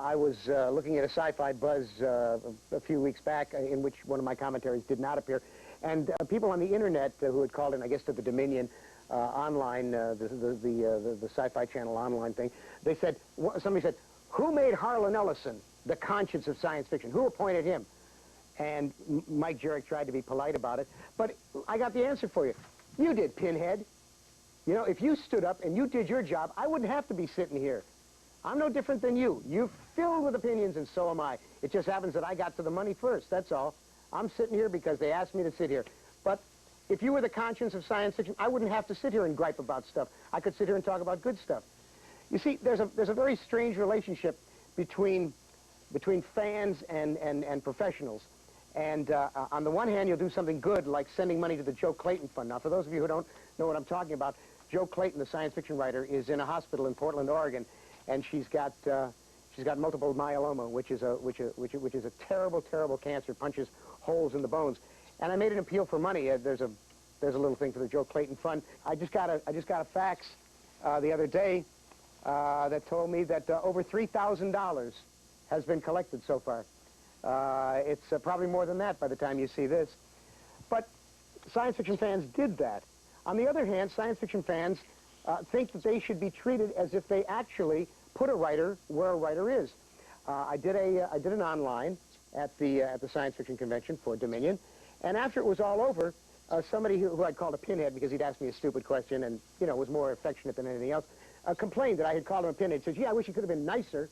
I was looking at a Sci-Fi buzz a few weeks back in which one of my commentaries did not appear. And people on the internet who had called in, I guess, to the Dominion online, the Sci-Fi Channel online thing, they said, somebody said, who made Harlan Ellison the conscience of science fiction? Who appointed him? And Mike Jurek tried to be polite about it. But I got the answer for you. You did, Pinhead. You know, if you stood up and you did your job, I wouldn't have to be sitting here. I'm no different than you. You're filled with opinions, and so am I. It just happens that I got to the money first, that's all. I'm sitting here because they asked me to sit here. But if you were the conscience of science fiction, I wouldn't have to sit here and gripe about stuff. I could sit here and talk about good stuff. You see, there's a very strange relationship between fans and professionals. And on the one hand, you'll do something good, like sending money to the Joe Clayton Fund. Now, for those of you who don't know what I'm talking about, Joe Clayton, the science fiction writer, is in a hospital in Portland, Oregon, and she's got multiple myeloma, which is a terrible, terrible cancer. Punches holes in the bones. And I made an appeal for money. There's a little thing for the Joe Clayton Fund. I just got a fax the other day that told me that over $3,000 has been collected so far. It's probably more than that by the time you see this. But science fiction fans did that. On the other hand, science fiction fans think that they should be treated as if they actually put a writer where a writer is. I did an online at the science fiction convention for Dominion, and after it was all over, somebody who I'd called a pinhead because he'd asked me a stupid question and, you know, was more affectionate than anything else, complained that I had called him a pinhead. He said, gee, I wish you could have been nicer,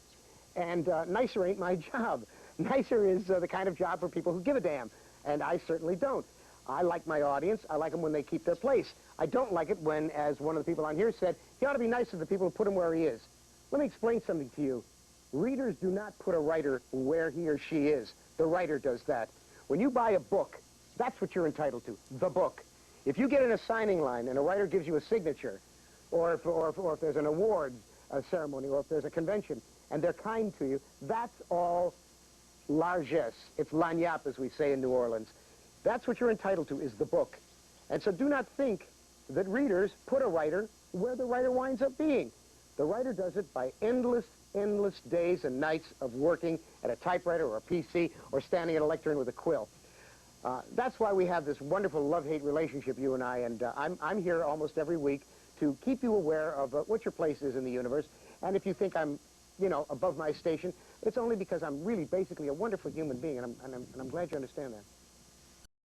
and nicer ain't my job. Nicer is the kind of job for people who give a damn, and I certainly don't. I like my audience. I like them when they keep their place. I don't like it when, as one of the people on here said, he ought to be nice to the people who put him where he is. Let me explain something to you. Readers do not put a writer where he or she is. The writer does that. When you buy a book, that's what you're entitled to, the book. If you get in a signing line and a writer gives you a signature, or if there's an award ceremony, or if there's a convention, and they're kind to you, that's all largesse. It's lagniappe, as we say in New Orleans. That's what you're entitled to, is the book. And so do not think that readers put a writer where the writer winds up being. The writer does it by endless days and nights of working at a typewriter or a PC or standing at a lectern with a quill. That's why we have this wonderful love-hate relationship, you and I, and I'm here almost every week to keep you aware of what your place is in the universe. And if you think I'm, you know, above my station, it's only because I'm really basically a wonderful human being, and I'm glad you understand that.